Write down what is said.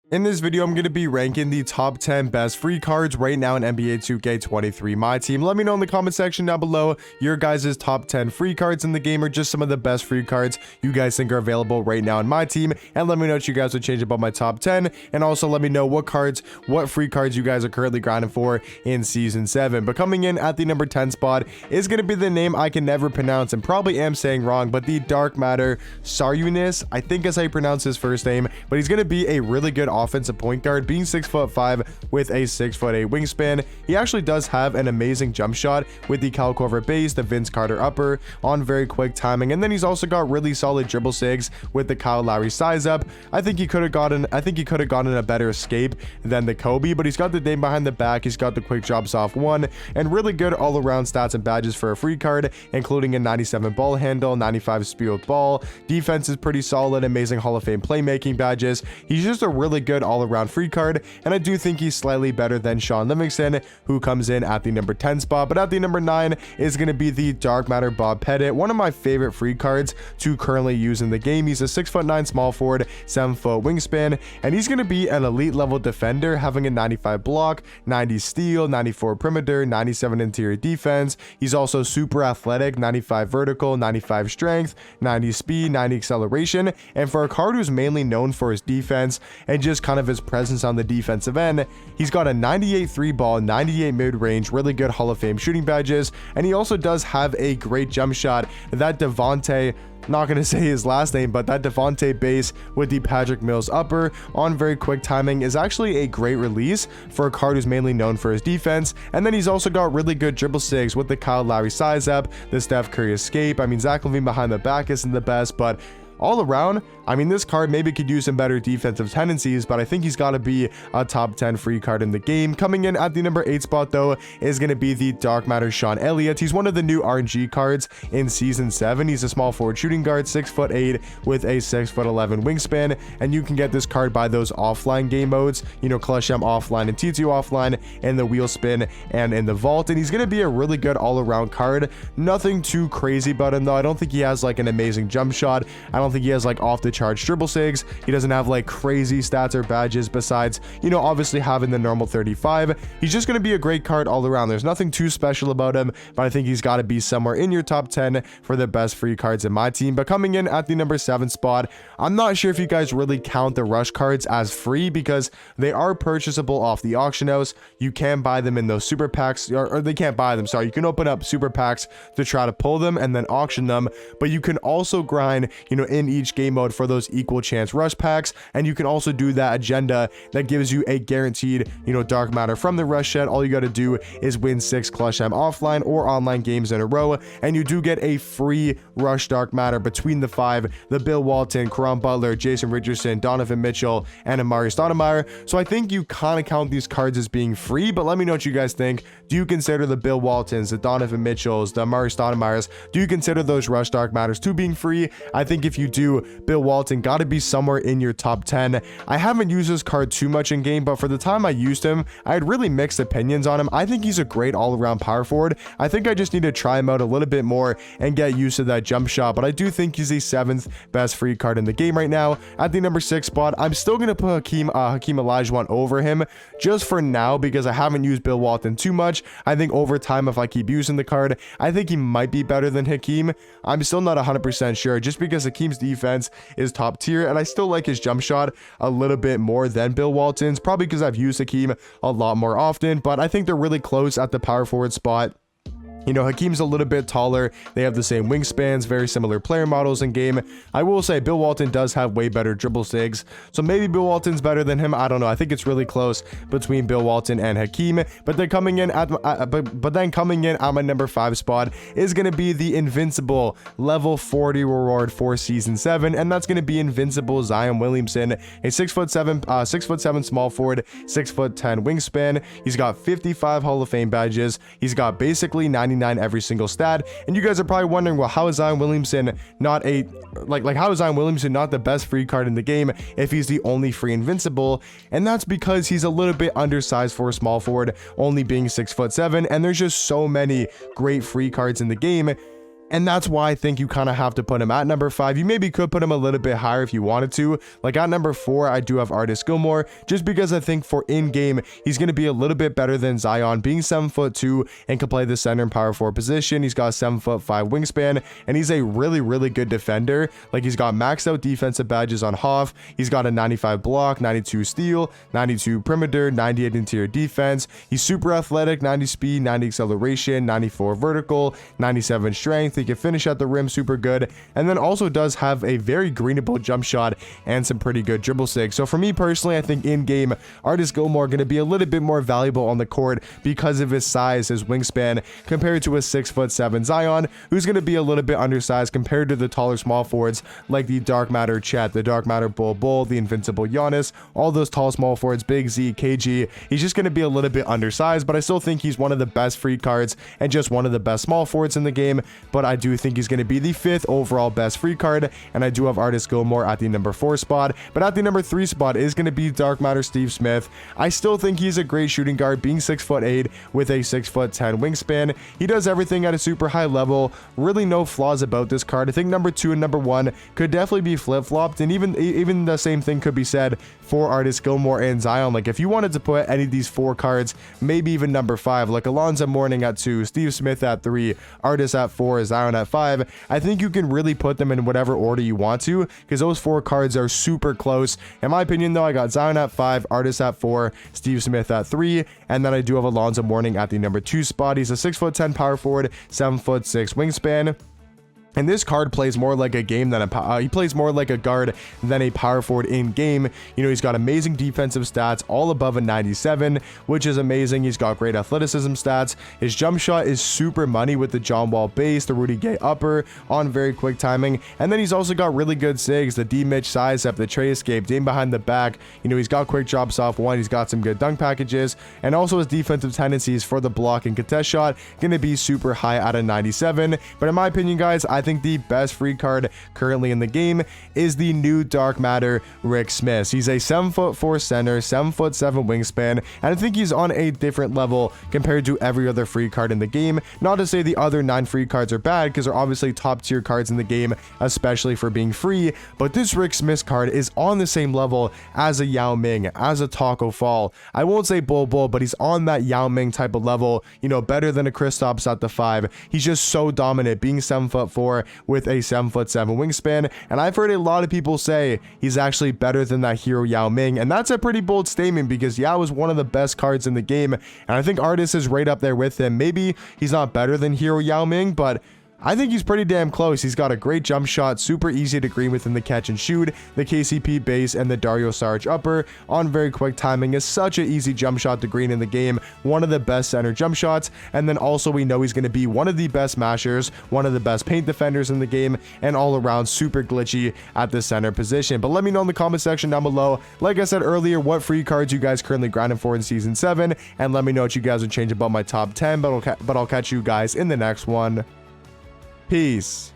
In this video, I'm going to be ranking the top 10 best free cards right now in NBA 2K23 Myteam. Let me know in the comment section down below your guys' top 10 free cards in the game, or just some of the best free cards you guys think are available right now in Myteam. And let me know what you guys would change about my top 10. And also let me know what free cards you guys are currently grinding for in Season 7. But coming in at the number 10 spot is going to be the name I can never pronounce and probably am saying wrong, but the Dark Matter Sarunas, I think is how you pronounce his first name. But he's going to be a really good offensive point guard, being 6'5" with a 6'8" wingspan. He actually does have an amazing jump shot with the Cal Korver base, the Vince Carter upper on very quick timing, and then he's also got really solid dribble sigs with the Kyle Lowry size up. I think he could have gotten a better escape than the Kobe, but he's got the name behind the back, he's got the quick drops off one, and really good all-around stats and badges for a free card, including a 97 ball handle, 95 speed with ball. Defense is pretty solid, amazing Hall of Fame playmaking badges. He's just a really good all-around free card, and I do think he's slightly better than Sean Livingston, who comes in at the number 10 spot. But at the number 9 is going to be the Dark Matter Bob Pettit, one of my favorite free cards to currently use in the game. He's a 6'9" small forward, 7-foot wingspan, and he's going to be an elite level defender, having a 95 block, 90 steal, 94 perimeter, 97 interior defense. He's also super athletic, 95 vertical, 95 strength, 90 speed, 90 acceleration, and for a card who's mainly known for his defense and just kind of his presence on the defensive end, he's got a 98 3 ball, 98 mid-range, really good Hall of Fame shooting badges, and he also does have a great jump shot. That Devontae, not going to say his last name, but that Devontae base with the Patrick Mills upper on very quick timing is actually a great release for a card who's mainly known for his defense. And then he's also got really good dribble sigs with the Kyle Lowry size up, the Steph Curry escape. I mean, Zach LaVine behind the back isn't the best, but all around, I mean, this card maybe could use some better defensive tendencies, but I think he's got to be a top 10 free card in the game. Coming in at the number 8 spot, though, is going to be the Dark Matter Sean Elliott. He's one of the new RNG cards in Season 7. He's a small forward shooting guard, 6'8" with a 6'11" wingspan, and you can get this card by those offline game modes, you know, Clutch M offline and T2 offline, in the wheel spin and in the vault, and he's going to be a really good all-around card. Nothing too crazy about him, though. I don't think he has like an amazing jump shot. I don't think he has like off the charge dribble sigs. He doesn't have like crazy stats or badges besides, you know, obviously having the normal 35. He's just going to be a great card all around. There's nothing too special about him, but I think he's got to be somewhere in your top 10 for the best free cards in my team. But coming in at the number 7 spot, I'm not sure if you guys really count the rush cards as free, because they are purchasable off the auction house. You can buy them in those super packs, or they can't buy them, sorry. You can open up super packs to try to pull them and then auction them, but you can also grind, you know, in each game mode for those equal chance rush packs, and you can also do that agenda that gives you a guaranteed, you know, Dark Matter from the rush shed. All you got to do is win 6 Clutch M offline or online games in a row, and you do get a free rush Dark Matter between the 5, the Bill Walton, Caron Butler, Jason Richardson, Donovan Mitchell, and Amari Stoudemire. So I think you kind of count these cards as being free, but let me know what you guys think. Do you consider the Bill Waltons, the Donovan Mitchells, the Amari Stoudemires, do you consider those rush Dark Matters to being free? I think if you do, Bill Walton got to be somewhere in your top 10. I haven't used this card too much in game, but for the time I used him, I had really mixed opinions on him. I think he's a great all-around power forward. I think I just need to try him out a little bit more and get used to that jump shot, but I do think he's the 7th best free card in the game right now. At the number 6 spot, I'm still going to put Hakeem Olajuwon over him just for now, because I haven't used Bill Walton too much. I think over time, if I keep using the card, I think he might be better than Hakeem. I'm still not 100% sure, just because Hakeem's defense is top tier, and I still like his jump shot a little bit more than Bill Walton's, probably because I've used Hakeem a lot more often, but I think they're really close at the power forward spot. You know, Hakeem's a little bit taller. They have the same wingspans, very similar player models in game. I will say Bill Walton does have way better dribble sigs, so maybe Bill Walton's better than him. I don't know. I think it's really close between Bill Walton and Hakeem. But then coming in at my number 5 spot is going to be the invincible level 40 reward for Season 7, and that's going to be Invincible Zion Williamson, a 6'7" small forward, 6'10" wingspan. He's got 55 Hall of Fame badges. He's got basically 99 every single stat, and you guys are probably wondering, well, how is Zion Williamson not how is Zion Williamson not the best free card in the game if he's the only free invincible? And that's because he's a little bit undersized for a small forward, only being 6'7", and there's just so many great free cards in the game And that's why I think you kind of have to put him at number 5. You maybe could put him a little bit higher if you wanted to. Like at number 4, I do have Artis Gilmore, just because I think for in-game, he's going to be a little bit better than Zion, being 7'2" and can play the center and power forward position. He's got a 7'5" wingspan, and he's a really, really good defender. Like he's got maxed out defensive badges on Hoff. He's got a 95 block, 92 steal, 92 perimeter, 98 interior defense. He's super athletic, 90 speed, 90 acceleration, 94 vertical, 97 strength. He can finish at the rim super good, and then also does have a very greenable jump shot and some pretty good dribble sig. So for me personally, I think in game, Artis Gilmore going to be a little bit more valuable on the court because of his size, his wingspan, compared to a 6'7" Zion, who's going to be a little bit undersized compared to the taller small forwards like the Dark Matter Chet, the Dark Matter Bull, the Invincible Giannis, all those tall small forwards, Big Z, KG. He's just going to be a little bit undersized, but I still think he's one of the best free cards and just one of the best small forwards in the game. But I do think he's going to be the 5th overall best free card, and I do have Artis Gilmore at the number 4 spot. But at the number 3 spot is going to be Dark Matter Steve Smith. I still think he's a great shooting guard, being 6'8" with a 6'10" wingspan. He does everything at a super high level. Really no flaws about this card. I think number 2 and number 1 could definitely be flip-flopped, and even the same thing could be said for Artis Gilmore and Zion. Like if you wanted to put any of these 4 cards, maybe even number 5, like Alonzo Mourning at 2, Steve Smith at 3, Artis at 4, Zion at 5, I think you can really put them in whatever order you want to, because those 4 cards are super close. In my opinion though, I got Zion at 5, Artis at 4, Steve Smith at 3, and then I do have Alonzo Mourning at the number 2 spot. He's a 6'10" power forward, 7'6" wingspan. And this card plays more like a game than he plays more like a guard than a power forward in game. You know, he's got amazing defensive stats, all above a 97, which is amazing. He's got great athleticism stats. His jump shot is super money with the John Wall base, the Rudy Gay upper on very quick timing. And then he's also got really good sigs, the D-Mitch side up, the tray escape, aim behind the back. You know, he's got quick drops off one. He's got some good dunk packages, and also his defensive tendencies for the block and contest shot going to be super high at a 97. But in my opinion, guys, I think the best free card currently in the game is the new Dark Matter Rick Smith. He's a 7'4" center, 7'7" wingspan, and I think he's on a different level compared to every other free card in the game. Not to say the other 9 free cards are bad, because they're obviously top tier cards in the game, especially for being free, but this Rick Smith card is on the same level as a Yao Ming, as a Taco Fall. I won't say Bull, but he's on that Yao Ming type of level, you know, better than a Kristaps at the 5. He's just so dominant, being 7'4" with a 7'7" wingspan, and I've heard a lot of people say he's actually better than that hero Yao Ming, and that's a pretty bold statement, because Yao is one of the best cards in the game, and I think Artis is right up there with him. Maybe he's not better than hero Yao Ming, but I think he's pretty damn close. He's got a great jump shot, super easy to green within the catch and shoot, the KCP base, and the Dario Saric upper on very quick timing is such an easy jump shot to green in the game. One of the best center jump shots, and then also we know he's going to be one of the best mashers, one of the best paint defenders in the game, and all around super glitchy at the center position. But let me know in the comment section down below, like I said earlier, what free cards you guys currently grinding for in Season 7, and let me know what you guys would change about my top 10, but I'll catch you guys in the next one. Peace.